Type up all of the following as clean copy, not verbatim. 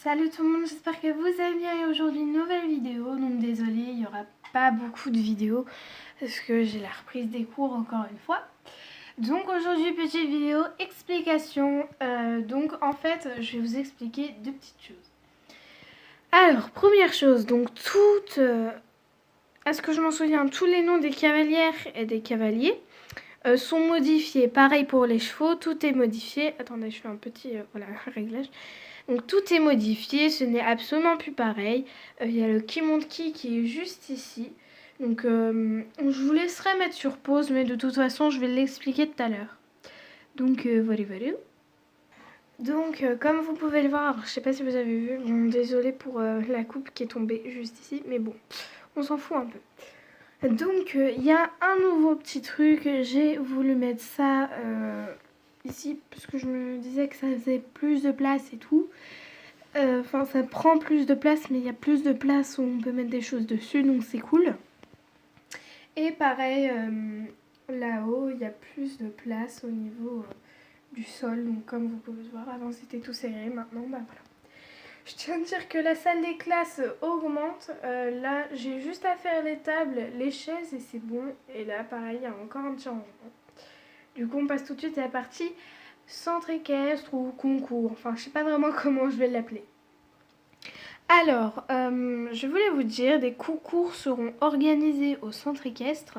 Salut tout le monde, j'espère que vous allez bien et aujourd'hui une nouvelle vidéo. Donc désolée, il n'y aura pas beaucoup de vidéos parce que j'ai la reprise des cours encore une fois. Donc aujourd'hui petite vidéo explication. Donc en fait je vais vous expliquer deux petites choses. Alors première chose, donc à ce que je m'en souviens, tous les noms des cavalières et des cavaliers sont modifiés. Pareil pour les chevaux, tout est modifié. Attendez, je fais un petit réglage. Donc tout est modifié, ce n'est absolument plus pareil. Il y a le qui monte qui est juste ici. Donc je vous laisserai mettre sur pause, mais de toute façon je vais l'expliquer tout à l'heure. Donc voilà. Donc comme vous pouvez le voir, je sais pas si vous avez vu, bon désolé pour la coupe qui est tombée juste ici, mais bon, on s'en fout un peu. Donc il y a un nouveau petit truc, j'ai voulu mettre ça ici parce que je me disais que ça faisait plus de place et tout. Enfin ça prend plus de place, mais il y a plus de place où on peut mettre des choses dessus, donc c'est cool. Et pareil là-haut il y a plus de place au niveau du sol, donc comme vous pouvez le voir, avant c'était tout serré, maintenant bah voilà. Je tiens à dire que la salle des classes augmente. Là, j'ai juste à faire les tables, les chaises et c'est bon. Et là, pareil, il y a encore un petit changement. Du coup, on passe tout de suite à la partie centre équestre ou concours. Enfin, je sais pas vraiment comment je vais l'appeler. Alors, je voulais vous dire, des concours seront organisés au centre équestre.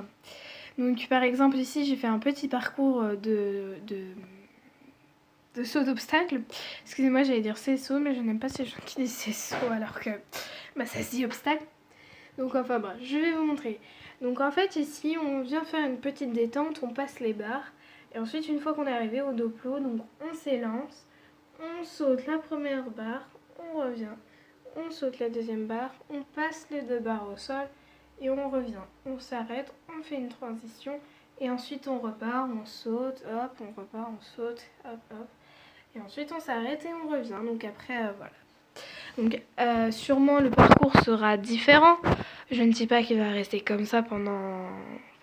Donc, par exemple, ici, j'ai fait un petit parcours de saut d'obstacle. Excusez-moi, j'allais dire c'est saut, mais je n'aime pas ces gens qui disent c'est saut alors que ça se dit obstacle. Donc enfin bref, je vais vous montrer. Donc en fait ici, on vient faire une petite détente, on passe les barres. Et ensuite, une fois qu'on est arrivé au dos plot, donc on s'élance, on saute la première barre, on revient, on saute la deuxième barre, on passe les deux barres au sol et on revient. On s'arrête, on fait une transition et ensuite on repart, on saute, hop, on repart, on saute, hop, hop. Et ensuite on s'arrête et on revient. Donc après, voilà. Donc sûrement le parcours sera différent. Je ne dis pas qu'il va rester comme ça pendant...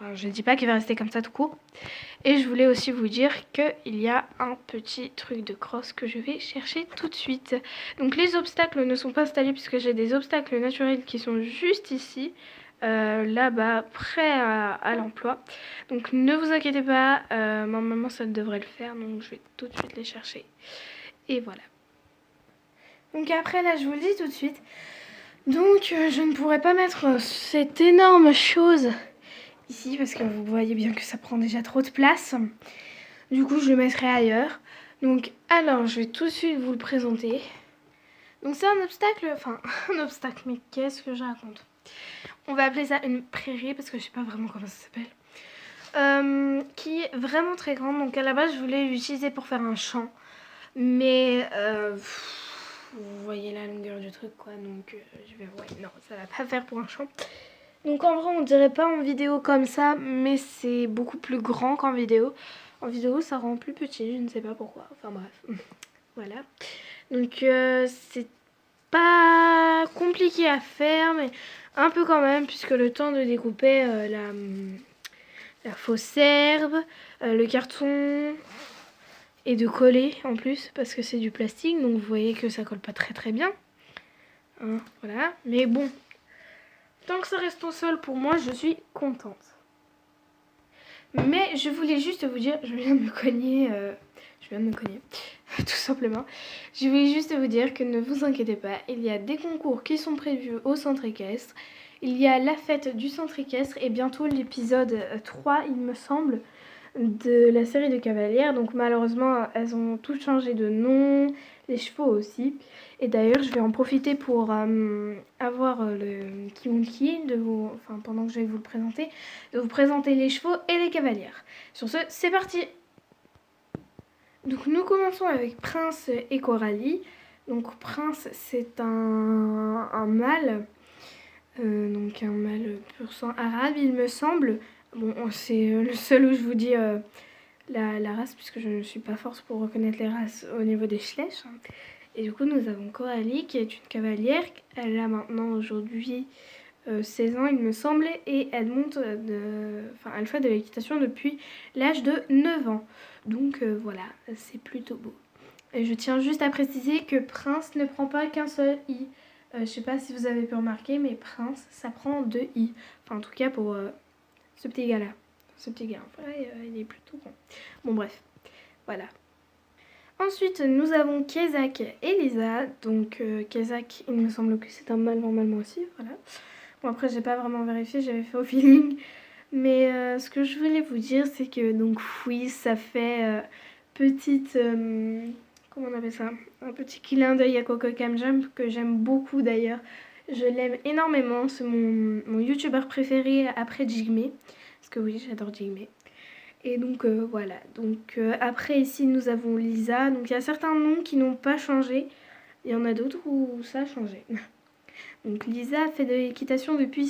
Enfin, je ne dis pas qu'il va rester comme ça tout court. Et je voulais aussi vous dire qu'il y a un petit truc de cross que je vais chercher tout de suite. Donc les obstacles ne sont pas installés puisque j'ai des obstacles naturels qui sont juste ici. Là-bas, prêts à l'emploi. Donc ne vous inquiétez pas, normalement ça devrait le faire, donc je vais tout de suite les chercher. Et voilà. Donc après là, je vous le dis tout de suite. Donc je ne pourrais pas mettre cette énorme chose ici parce que vous voyez bien que ça prend déjà trop de place. Du coup, je le mettrai ailleurs. Donc alors, je vais tout de suite vous le présenter. Donc c'est un obstacle, enfin un obstacle, mais qu'est-ce que je raconte? On va appeler ça une prairie parce que je sais pas vraiment comment ça s'appelle. Qui est vraiment très grande. Donc à la base, je voulais l'utiliser pour faire un champ. Mais vous voyez la longueur du truc quoi. Donc je vais... Ouais, non, ça va pas faire pour un champ. Donc en vrai, on dirait pas en vidéo comme ça. Mais c'est beaucoup plus grand qu'en vidéo. En vidéo, ça rend plus petit. Je ne sais pas pourquoi. Enfin bref. Voilà. Donc c'est pas compliqué à faire. Mais un peu quand même. Puisque le temps de découper la fausse herbe, le carton et de coller en plus parce que c'est du plastique, donc vous voyez que ça colle pas très bien. Hein, voilà, mais bon, tant que ça reste au sol, pour moi, je suis contente. Mais je voulais juste vous dire, je viens de me cogner, tout simplement. Je voulais juste vous dire que ne vous inquiétez pas, il y a des concours qui sont prévus au centre équestre. Il y a la fête du centre équestre et bientôt l'épisode 3, il me semble, de la série de cavalières. Donc malheureusement, elles ont toutes changé de nom, les chevaux aussi. Et d'ailleurs, je vais en profiter pour avoir le Kimonki, pendant que je vais vous le présenter, de vous présenter les chevaux et les cavalières. Sur ce, c'est parti! Donc nous commençons avec Prince et Coralie. Donc Prince, c'est un mâle, donc un mâle pur sang arabe, il me semble. Bon, c'est le seul où je vous dis la race, puisque je ne suis pas forte pour reconnaître les races au niveau des Schlech. Et du coup, nous avons Coralie, qui est une cavalière. Elle a maintenant aujourd'hui 16 ans, il me semble, et elle monte elle fait de l'équitation depuis l'âge de 9 ans. Donc voilà, c'est plutôt beau. Et je tiens juste à préciser que Prince ne prend pas qu'un seul I. Je sais pas si vous avez pu remarquer, mais Prince, ça prend 2 I. Enfin, en tout cas pour ce petit gars-là. Ce petit gars, en vrai, il est plutôt grand. Bon, bref, voilà. Ensuite, nous avons Kezak et Lisa. Donc, Kezak, il me semble que c'est un mâle aussi, voilà. Bon, après, j'ai pas vraiment vérifié, j'avais fait au feeling. Mais ce que je voulais vous dire, c'est que, donc, oui, ça fait petite... comment on appelle ça? Un petit clin d'œil à Coco Cam Jump, que j'aime beaucoup d'ailleurs. Je l'aime énormément, c'est mon youtubeur préféré après Jigme. Parce que oui, j'adore Jigme. Et donc voilà, donc après ici nous avons Lisa, donc il y a certains noms qui n'ont pas changé, il y en a d'autres où ça a changé. Donc Lisa fait de l'équitation depuis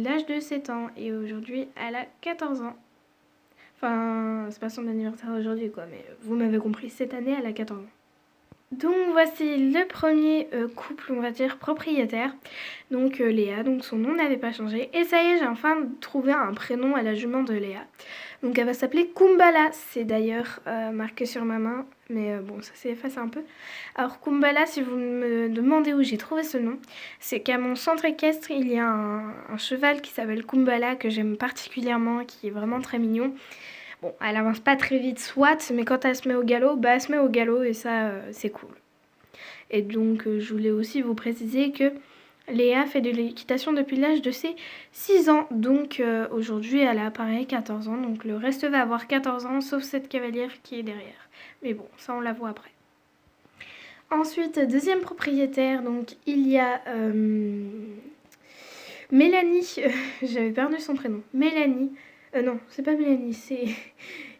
l'âge de 7 ans et aujourd'hui elle a 14 ans. Enfin, c'est pas son anniversaire aujourd'hui quoi, mais vous m'avez compris, cette année elle a 14 ans. Donc voici le premier couple, on va dire, propriétaire. Donc Léa, donc son nom n'avait pas changé. Et ça y est, j'ai enfin trouvé un prénom à la jument de Léa. Donc elle va s'appeler Kumbala. C'est d'ailleurs marqué sur ma main, mais bon, ça s'est effacé un peu. Alors Kumbala, si vous me demandez où j'ai trouvé ce nom, c'est qu'à mon centre équestre, il y a un cheval qui s'appelle Kumbala, que j'aime particulièrement, qui est vraiment très mignon. Bon, elle avance pas très vite, soit, mais quand elle se met au galop, bah elle se met au galop et ça, c'est cool. Et donc, je voulais aussi vous préciser que Léa fait de l'équitation depuis l'âge de ses 6 ans. Donc, aujourd'hui, elle a pareil 14 ans. Donc, le reste va avoir 14 ans, sauf cette cavalière qui est derrière. Mais bon, ça, on la voit après. Ensuite, deuxième propriétaire, donc, il y a Mélanie. J'avais perdu son prénom. Mélanie. Non, c'est pas Mélanie, c'est...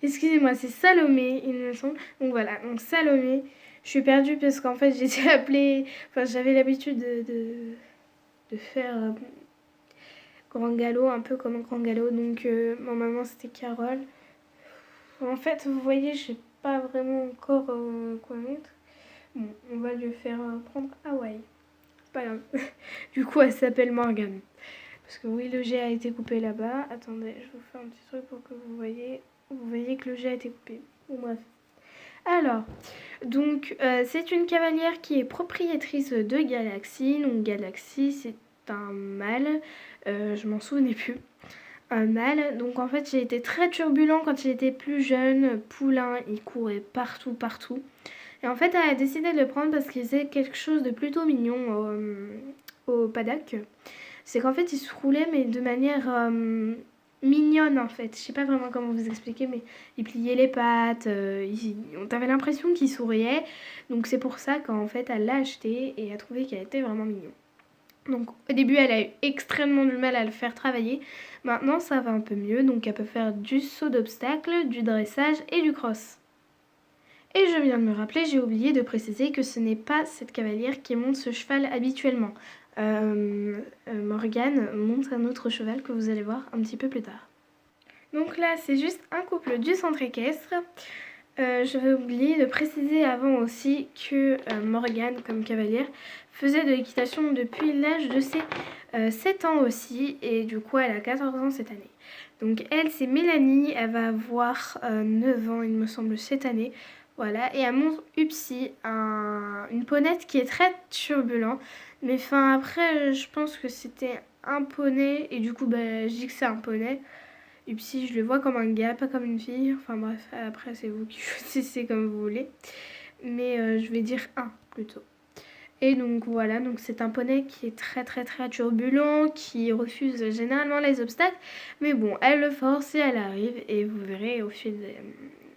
Excusez-moi, c'est Salomé, il me semble. Donc voilà, donc Salomé. Je suis perdue parce qu'en fait, j'étais appelée... Enfin, j'avais l'habitude de faire grand galop, un peu comme un grand galop. Donc, ma maman, c'était Carole. En fait, vous voyez, je sais pas vraiment encore quoi mettre. Bon, on va lui faire prendre Hawaï. C'est pas grave. Du coup, elle s'appelle Morgane. Parce que oui, le G a été coupé là-bas. Attendez, je vous fais un petit truc pour que vous voyez. Vous voyez que le G a été coupé. Bon, bref. Alors, donc, c'est une cavalière qui est propriétrice de Galaxy. Donc, Galaxy, c'est un mâle. Je m'en souvenais plus. Un mâle. Donc, en fait, j'ai été très turbulent quand il était plus jeune. Poulain, il courait partout, partout. Et en fait, elle a décidé de le prendre parce qu'il faisait quelque chose de plutôt mignon au paddock. C'est qu'en fait, il se roulait, mais de manière mignonne, en fait. Je sais pas vraiment comment vous expliquer, mais il pliait les pattes. On avait l'impression qu'il souriait. Donc, c'est pour ça qu'en fait, elle l'a acheté et a trouvé qu'elle était vraiment mignon. Donc, au début, elle a eu extrêmement du mal à le faire travailler. Maintenant, ça va un peu mieux. Donc, elle peut faire du saut d'obstacle, du dressage et du cross. Et je viens de me rappeler, j'ai oublié de préciser que ce n'est pas cette cavalière qui monte ce cheval habituellement. Morgane monte un autre cheval que vous allez voir un petit peu plus tard. Donc là, c'est juste un couple du centre équestre. Je vais oublier de préciser avant aussi que Morgane, comme cavalière, faisait de l'équitation depuis l'âge de ses 7 ans aussi. Et du coup, elle a 14 ans cette année. Donc elle, c'est Mélanie. Elle va avoir 9 ans, il me semble, cette année. Voilà, et elle monte Upsi, une ponette qui est très turbulente. Mais enfin, après, je pense que c'était un poney, et du coup, je dis que c'est un poney. Upsi, je le vois comme un gars, pas comme une fille. Enfin bref, après, c'est vous qui choisissez comme vous voulez. Mais je vais dire un, plutôt. Et donc voilà, donc c'est un poney qui est très très très turbulent, qui refuse généralement les obstacles. Mais bon, elle le force et elle arrive, et vous verrez au fil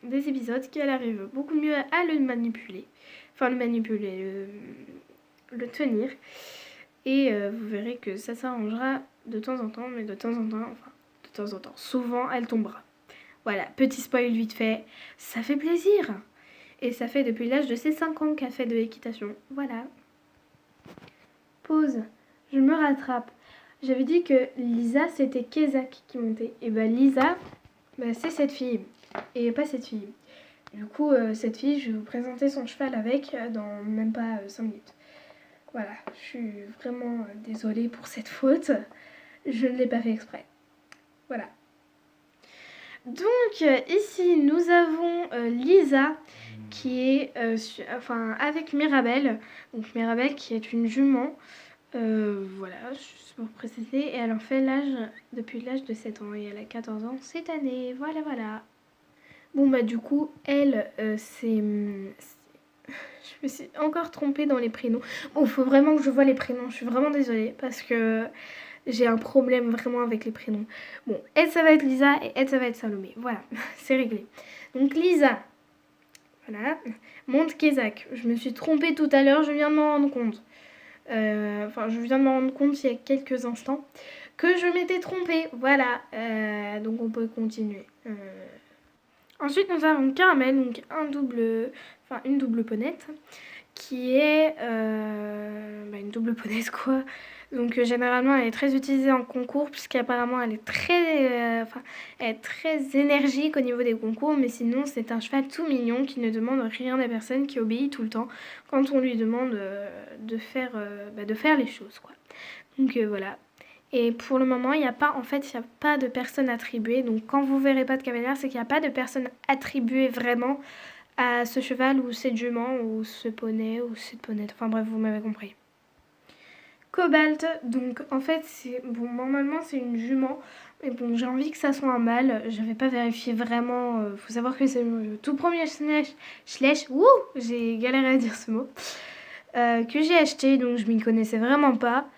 des épisodes qu'elle arrive beaucoup mieux à le manipuler. Enfin, le manipuler, le tenir. Et vous verrez que ça s'arrangera de temps en temps, mais de temps en temps, souvent elle tombera. Voilà, petit spoil vite fait, ça fait plaisir. Et ça fait depuis l'âge de ses 5 ans qu'elle fait de l'équitation. Voilà. Pause, je me rattrape. J'avais dit que Lisa, c'était Kezak qui montait. Et Lisa, c'est cette fille. Et pas cette fille. Du coup, cette fille, je vais vous présenter son cheval avec dans même pas 5 minutes. Voilà, je suis vraiment désolée pour cette faute. Je ne l'ai pas fait exprès. Voilà. Donc, ici, nous avons Lisa qui est avec Mirabelle. Donc Mirabelle qui est une jument. Voilà, juste pour préciser. Et elle en fait depuis l'âge de 7 ans. Et elle a 14 ans cette année. Voilà, voilà. Bon, bah du coup, elle, je me suis encore trompée dans les prénoms. Bon, il faut vraiment que je vois les prénoms. Je suis vraiment désolée parce que j'ai un problème vraiment avec les prénoms. Bon, elle, ça va être Lisa et elle, ça va être Salomé. Voilà, c'est réglé. Donc Lisa, voilà. Monte-Kézak. Je me suis trompée tout à l'heure, je viens de m'en rendre compte. Je viens de m'en rendre compte il y a quelques instants que je m'étais trompée. Voilà, donc on peut continuer. Ensuite, nous avons Caramel, donc une double ponette, qui est une double ponette quoi. Donc généralement, elle est très utilisée en concours puisqu'apparemment elle est très énergique au niveau des concours, mais sinon c'est un cheval tout mignon qui ne demande rien à personne, qui obéit tout le temps quand on lui demande de faire les choses quoi. Donc voilà. Et pour le moment, il n'y a pas de personne attribuée. Donc quand vous verrez pas de cavalière, c'est qu'il n'y a pas de personne attribuée vraiment à ce cheval ou cette jument ou ce poney ou cette ponette. Enfin bref, vous m'avez compris. Cobalt, donc en fait, normalement c'est une jument. Mais bon, j'ai envie que ça soit un mâle. Je n'avais pas vérifié vraiment. Faut savoir que c'est le tout premier Schleich. Wouh, j'ai galéré à dire ce mot. Que j'ai acheté, donc je m'y connaissais vraiment pas.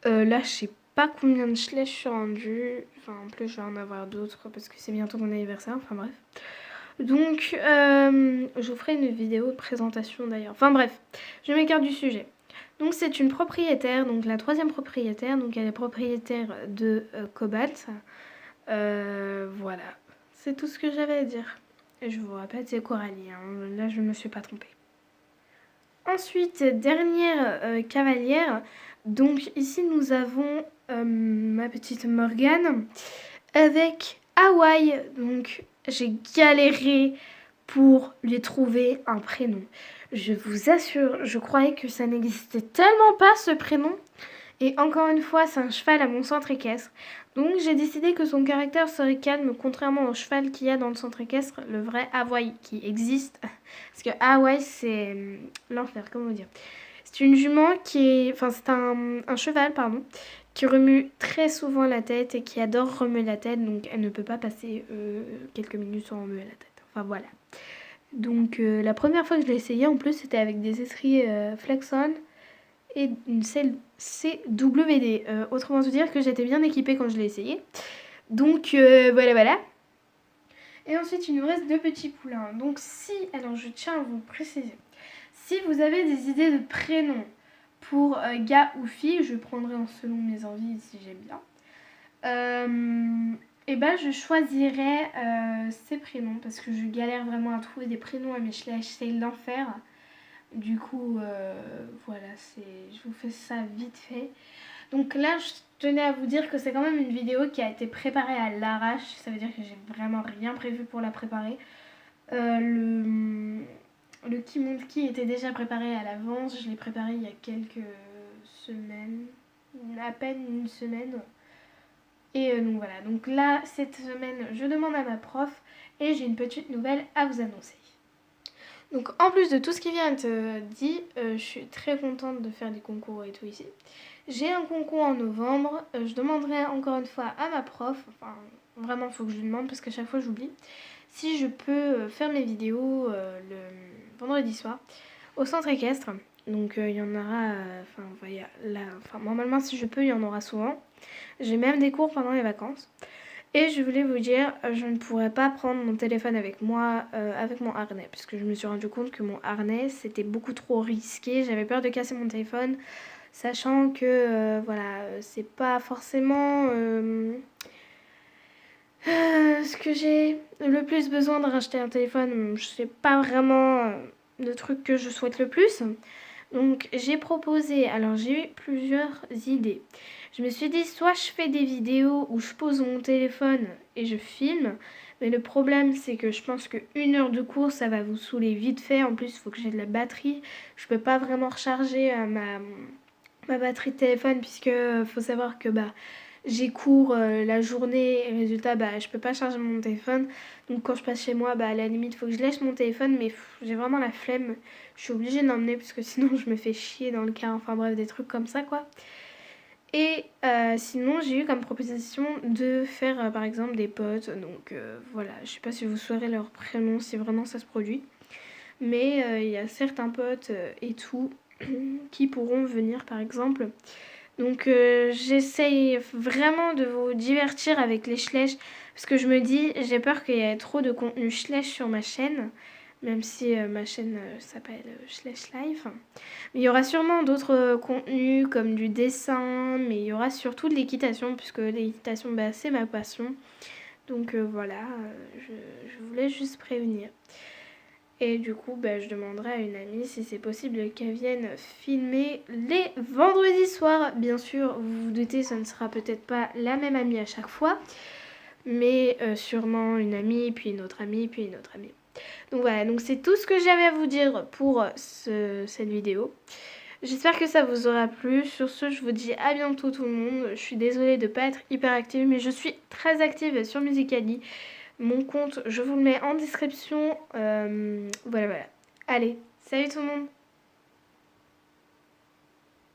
Là, je sais pas combien de Schleich je suis rendue. Enfin, en plus, je vais en avoir d'autres parce que c'est bientôt mon anniversaire. Enfin, bref. Donc, je vous ferai une vidéo de présentation d'ailleurs. Enfin, bref, je m'écarte du sujet. Donc, c'est une propriétaire, donc la 3e propriétaire. Donc, elle est propriétaire de Cobalt. Voilà. C'est tout ce que j'avais à dire. Et je vous rappelle, c'est Coralie. Hein. Là, je ne me suis pas trompée. Ensuite, dernière cavalière. Donc ici nous avons ma petite Morgane avec Hawaï. Donc j'ai galéré pour lui trouver un prénom. Je vous assure, je croyais que ça n'existait tellement pas ce prénom. Et encore une fois, c'est un cheval à mon centre équestre. Donc j'ai décidé que son caractère serait calme, contrairement au cheval qu'il y a dans le centre équestre, le vrai Hawaï qui existe. Parce que Hawaï, c'est l'enfer, comment dire. C'est une jument c'est un cheval, pardon, qui remue très souvent la tête et qui adore remuer la tête. Donc elle ne peut pas passer quelques minutes sans remuer la tête. Enfin voilà. Donc la première fois que je l'ai essayé, en plus, c'était avec des étriers Flexon et une selle CWD. Autrement dire que j'étais bien équipée quand je l'ai essayé. Donc voilà. Et ensuite, il nous reste 2 petits poulains. Donc alors je tiens à vous préciser, si vous avez des idées de prénoms pour gars ou filles, je prendrai selon mes envies si j'aime bien. Je choisirais ces prénoms parce que je galère vraiment à trouver des prénoms à mes Schleich, c'est l'enfer. Du coup, voilà, je vous fais ça vite fait. Donc là, je tenais à vous dire que c'est quand même une vidéo qui a été préparée à l'arrache. Ça veut dire que j'ai vraiment rien prévu pour la préparer. Le Kimonki était déjà préparé à l'avance. Je l'ai préparé il y a quelques semaines, à peine une semaine. Et donc voilà. Donc là, cette semaine, je demande à ma prof et j'ai une petite nouvelle à vous annoncer. Donc en plus de tout ce qui vient d'être dit, je suis très contente de faire des concours et tout ici. J'ai un concours en novembre, je demanderai encore une fois à ma prof, enfin vraiment il faut que je lui demande parce qu'à chaque fois j'oublie, si je peux faire mes vidéos le vendredi soir au centre équestre. Donc il y en aura, normalement si je peux il y en aura souvent. J'ai même des cours pendant les vacances. Et je voulais vous dire, je ne pourrais pas prendre mon téléphone avec moi, avec mon harnais, puisque je me suis rendu compte que mon harnais, c'était beaucoup trop risqué. J'avais peur de casser mon téléphone, sachant que, c'est pas forcément ce que j'ai le plus besoin de racheter un téléphone. C'est pas vraiment le truc que je souhaite le plus. Donc j'ai eu plusieurs idées. Je me suis dit, soit je fais des vidéos où je pose mon téléphone et je filme, mais le problème c'est que je pense qu'1 heure de course ça va vous saouler vite fait. En plus il faut que j'ai de la batterie, je peux pas vraiment recharger ma batterie de téléphone puisque faut savoir que j'ai cours la journée et résultat je peux pas charger mon téléphone. Donc quand je passe chez moi, à la limite faut que je laisse mon téléphone, mais j'ai vraiment la flemme. Je suis obligée de l'emmener parce que sinon je me fais chier dans le car, enfin bref, des trucs comme ça quoi. Et sinon j'ai eu comme proposition de faire par exemple des potes, donc voilà, je sais pas si vous saurez leur prénom si vraiment ça se produit. Mais il y a certains potes et tout qui pourront venir par exemple. Donc j'essaye vraiment de vous divertir avec les Schleich parce que je me dis, j'ai peur qu'il y ait trop de contenu Schleich sur ma chaîne, même si ma chaîne s'appelle Schleich Life. Mais il y aura sûrement d'autres contenus comme du dessin, mais il y aura surtout de l'équitation puisque l'équitation c'est ma passion. Donc voilà, je voulais juste prévenir. Et du coup, je demanderai à une amie si c'est possible qu'elle vienne filmer les vendredis soirs. Bien sûr, vous vous doutez, ça ne sera peut-être pas la même amie à chaque fois, mais sûrement une amie, puis une autre amie, puis une autre amie. Donc voilà, donc c'est tout ce que j'avais à vous dire pour cette vidéo. J'espère que ça vous aura plu. Sur ce, je vous dis à bientôt tout le monde. Je suis désolée de ne pas être hyper active, mais je suis très active sur Musical.ly. Mon compte, je vous le mets en description. Voilà. Allez, salut tout le monde!